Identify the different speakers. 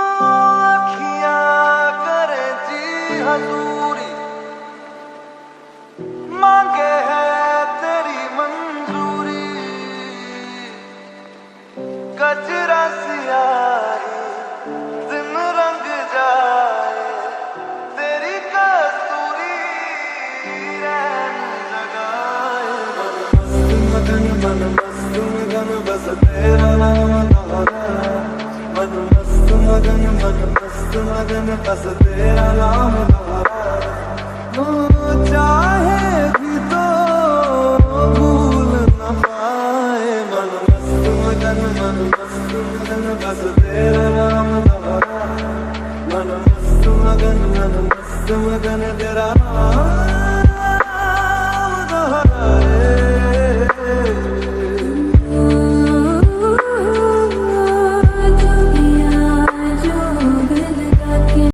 Speaker 1: अखियाँ करे जी हजूरी, मांगे है तेरी मंजूरी। कजरा सियाही दिन रंग जाए, तेरी कस्तूरी रैन जगाए। मन मस्त मगन बस तेरा नाम दोहराए। मन मस्त मगन बस तेरा नाम दोहराए। चाहे भी तो भूल न पाए। मन मस्त मगन बस तेरा नाम दोहराए। मन मस्त मगन तेरा नाम